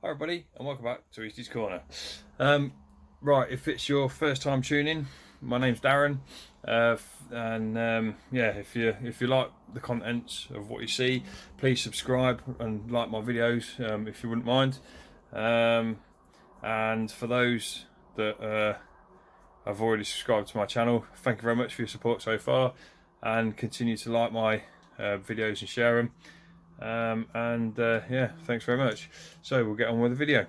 Hi everybody and welcome back to Easty's Corner. Right, if it's your first time tuning, my name's Darren, yeah, if you like the contents of what you see, please subscribe and like my videos if you wouldn't mind. And for those that have already subscribed to my channel, thank you very much for your support so far, and continue to like my videos and share them. Yeah, thanks very much. So we'll get on with the video.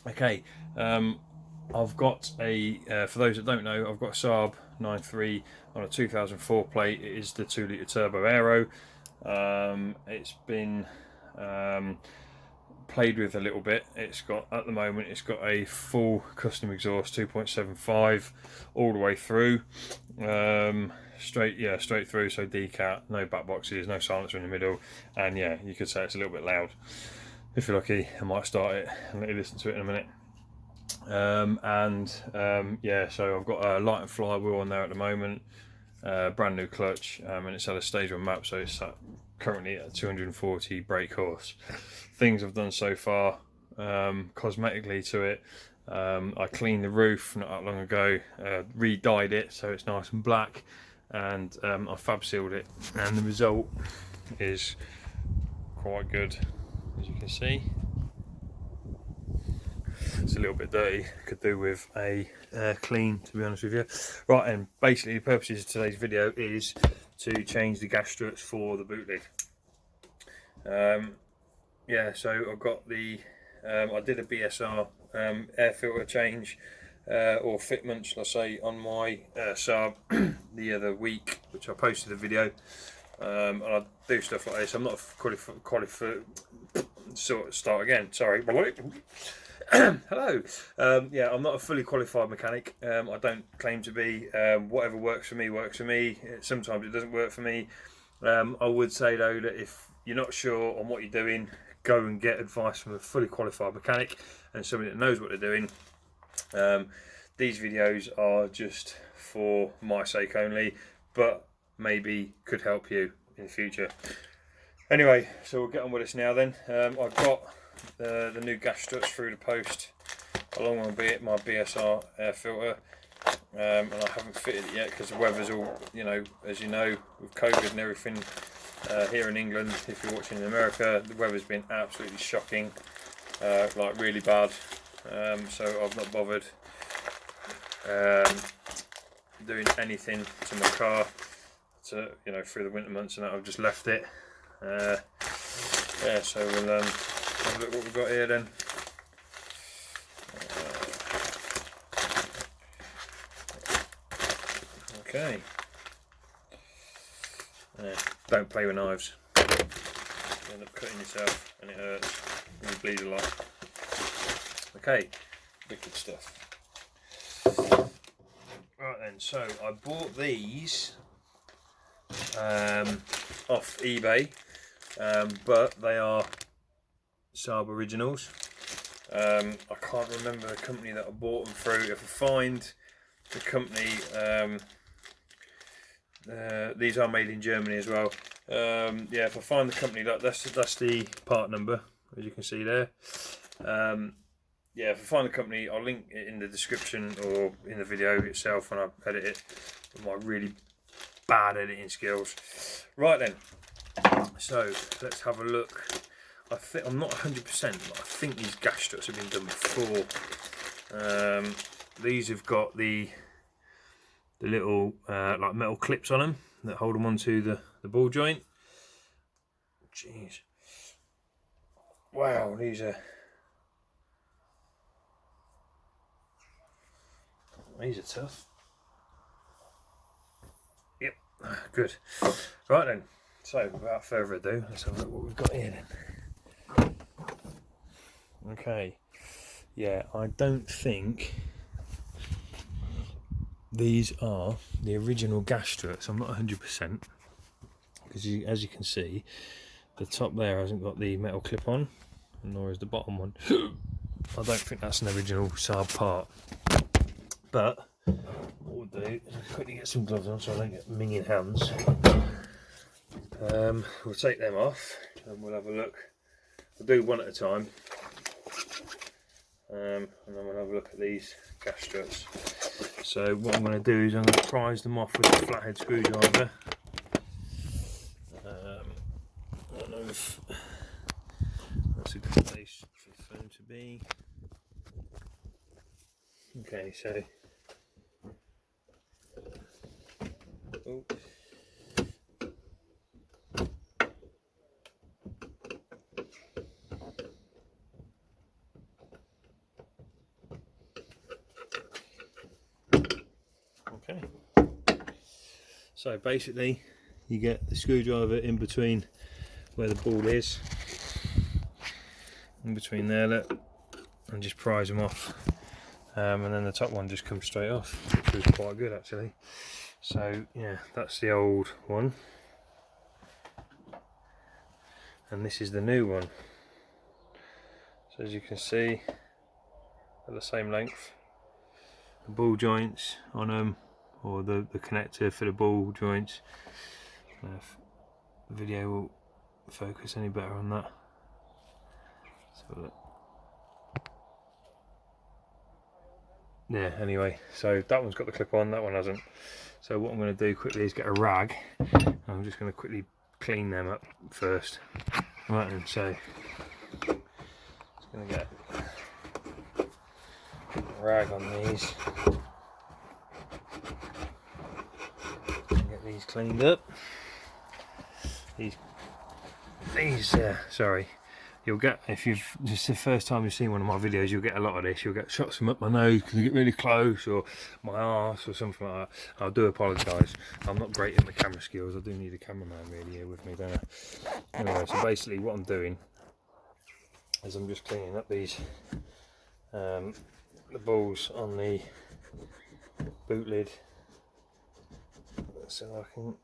Okay, I've got a for those that don't know, I've got a Saab 9.3 on a 2004 plate. It is the 2 litre turbo aero. It's been played with a little bit. It's got, at the moment, it's got a full custom exhaust 2.75 all the way through, straight through, so decat, no back boxes, no silencer in the middle, and yeah, you could say it's a little bit loud. If you're lucky, I might start it and let you listen to it in a minute. Yeah, so I've got a light and flywheel on there at the moment, brand new clutch, and it's at a stage 1 map, so it's currently at 240 brake horse. Things I've done so far, cosmetically to it, I cleaned the roof not that long ago, re-dyed it so it's nice and black, and I fab sealed it, and the result is quite good, as you can see. It's a little bit dirty, could do with a clean, to be honest with you. Right, and basically the purposes of today's video is to change the gas struts for the boot lid. Yeah, so I've got the I did a BSR air filter change or fitment, shall I say, on my Saab the other week, which I posted a video, and I do stuff like this. I'm not a qualified start again, sorry. Hello. Yeah, I'm not a fully qualified mechanic. I don't claim to be. Whatever works for me works for me. Sometimes it doesn't work for me. I would say though that if you're not sure on what you're doing, go and get advice from a fully qualified mechanic and somebody that knows what they're doing. These videos are just for my sake only, but maybe could help you in the future. Anyway, so we'll get on with this now then. I've got the new gas struts through the post, along with my BSR air filter, and I haven't fitted it yet because the weather's all, as you know, with COVID and everything, here in England, if you're watching in America, the weather's been absolutely shocking, like really bad, so I've not bothered doing anything to my car to, through the winter months, and that I've just left it. Yeah, so we'll have a look what we've got here then. Okay. Don't play with knives. You end up cutting yourself and it hurts and you bleed a lot. Okay, wicked stuff. Right then, so I bought these off eBay, but they are Saab originals. I can't remember the company that I bought them through. If I find the company, these are made in Germany as well. Yeah, if I find the company, that's the part number, as you can see there. Yeah, if I find the company, I'll link it in the description or in the video itself when I edit it with my really bad editing skills. Right then, so let's have a look. I'm not 100%, but I think these gas struts have been done before. These have got the little like metal clips on them that hold them onto the ball joint. Jeez, wow, these are tough. Yep, good. Right then, so without further ado, let's have a look what we've got here then. Okay, yeah, I don't think these are the original gas struts. I'm not 100% because as you can see, the top there hasn't got the metal clip on, nor is the bottom one. I don't think that's an original Saab part. But what we'll do is quickly get some gloves on so I don't get minging hands. We'll take them off and we'll have a look. We'll do one at a time. and then we'll have a look at these gas struts. So what I'm going to do is I'm going to prise them off with a flathead screwdriver. I don't know if that's a good place for the phone to be. Okay, so oh. Okay, so basically you get the screwdriver in between where the ball is, in between there, look, and just prise them off, and then the top one just comes straight off, which was quite good actually. So yeah, that's the old one, and this is the new one. So as you can see, they're the same length. The ball joints on them, or the connector for the ball joints. If the video will focus any better on that. So look. Yeah, anyway, so that one's got the clip on, that one hasn't. So what I'm going to do quickly is get a rag. I'm just going to quickly clean them up first. Right then, so just going to get a rag on these. Get these cleaned up. Sorry, you'll get, if you've just the first time you've seen one of my videos, you'll get a lot of this. You'll get shots from up my nose because I get really close, or my arse or something like that. I do apologise, I'm not great in the camera skills. I do need a cameraman really here with me, don't I? Anyway, so basically what I'm doing is I'm just cleaning up these the balls on the boot lid, so I can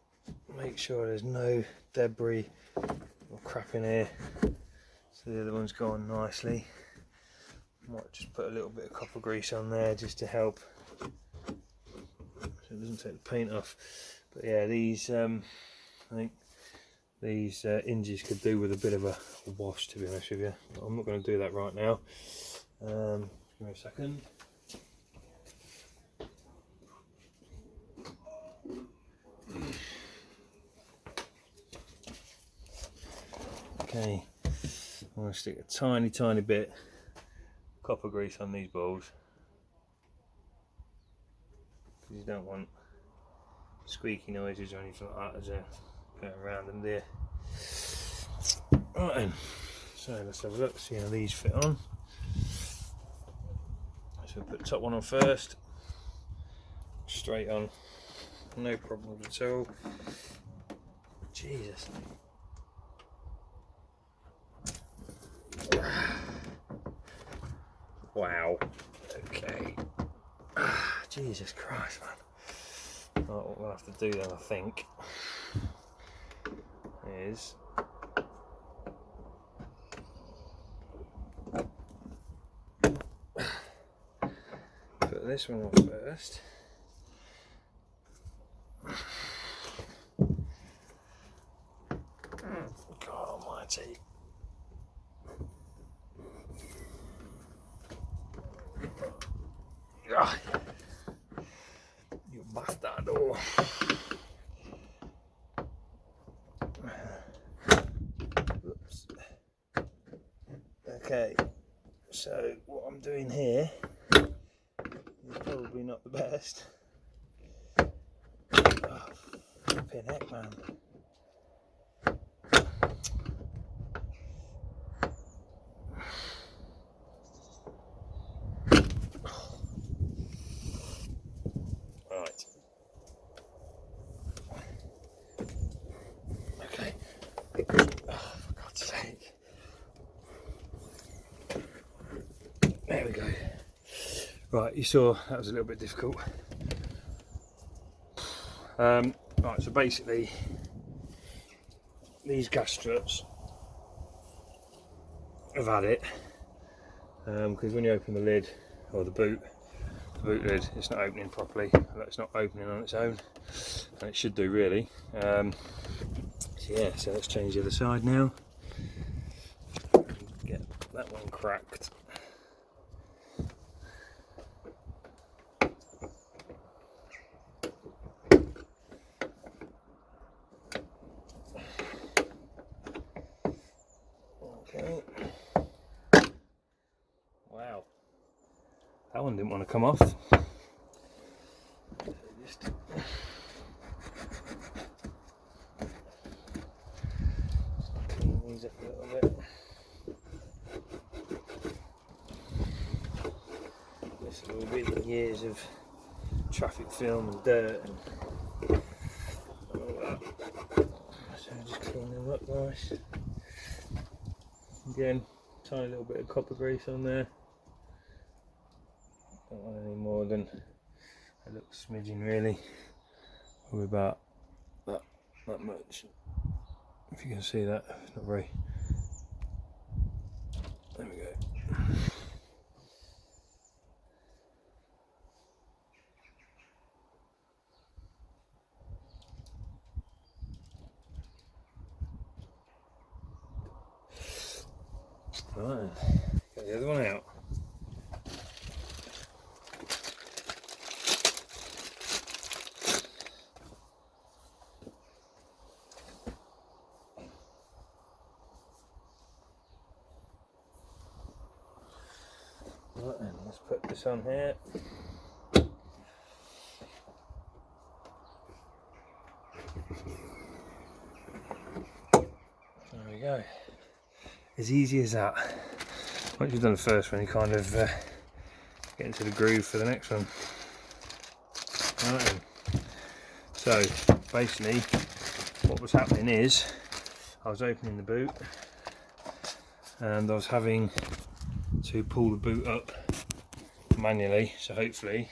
make sure there's no debris or crap in here. So the other one's gone nicely. Might just put a little bit of copper grease on there just to help, so it doesn't take the paint off. But yeah, these I think these hinges could do with a bit of a wash, to be honest with you. But I'm not going to do that right now. Give me a second. Okay, I'm going to stick a tiny bit of copper grease on these balls, because you don't want squeaky noises or anything like that as they're going around them there. Right then, so let's have a look, see how these fit on. So we'll put the top one on first, straight on, no problems at all. Jesus. Wow. Okay. Jesus Christ, man. Right, what we'll have to do then, I think, is put this one on first. God almighty. You bastardo. Oops. Okay, so what I'm doing here is probably not the best. Oh, flipping heck, man. Oh, for God's sake. There we go. Right, you saw that was a little bit difficult. Right, so basically these gas struts have had it, because when you open the lid, or the boot lid, it's not opening properly. It's not opening on its own, and it should do really. So yeah, so let's change the other side now. Get that one cracked. one didn't want to come off. Just clean these up a little bit. This has all been years of traffic film and dirt and all that. So just clean them up nice. Again, tiny little bit of copper grease on there. Don't want any more than a little smidgen really. Probably about that much. If you can see that, it's not very. There we go. Right, get the other one out. Right then, let's put this on here. There we go. As easy as that. Once you've done the first one, you kind of get into the groove for the next one. Right then. So basically, what was happening is I was opening the boot and I was having to pull the boot up manually. So hopefully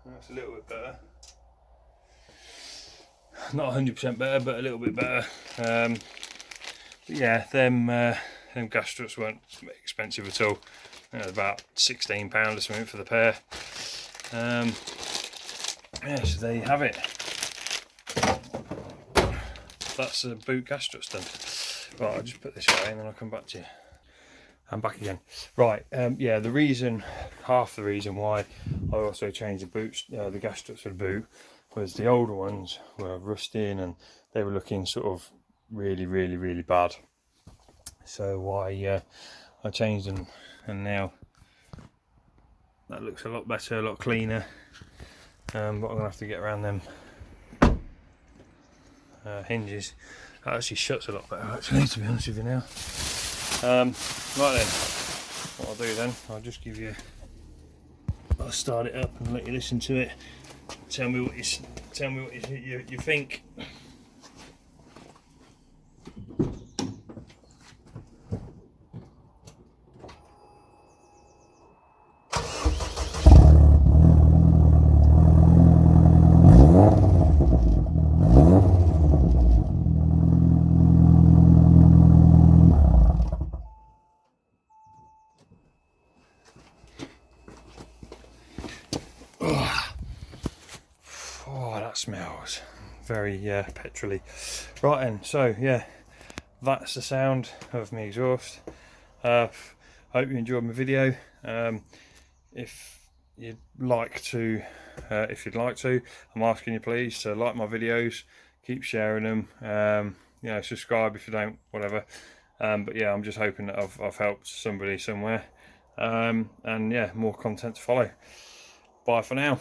that's a little bit better. Not 100% better, but a little bit better. But yeah, them gas struts weren't expensive at all. It was about £16 or something for the pair. Yeah, so there you have it. That's the boot gas struts done. Right, I'll just put this away and then I'll come back to you. I'm back again. Right, yeah, half the reason why I also changed the boots, the gas struts for the boot, was the older ones were rusting and they were looking sort of really bad. So I changed them, and now that looks a lot better, a lot cleaner. But I'm gonna have to get around them hinges. That actually shuts a lot better, actually, to be honest with you now. Right then, what I'll do then, I'll start it up and let you listen to it. Tell me what you think. Oh, that smells very petrol-y. Right then, so yeah, that's the sound of my exhaust. Hope you enjoyed my video. If you'd like to, I'm asking you please to like my videos, keep sharing them. You know, subscribe if you don't, whatever. But yeah, I'm just hoping that I've helped somebody somewhere. And yeah, more content to follow. Bye for now.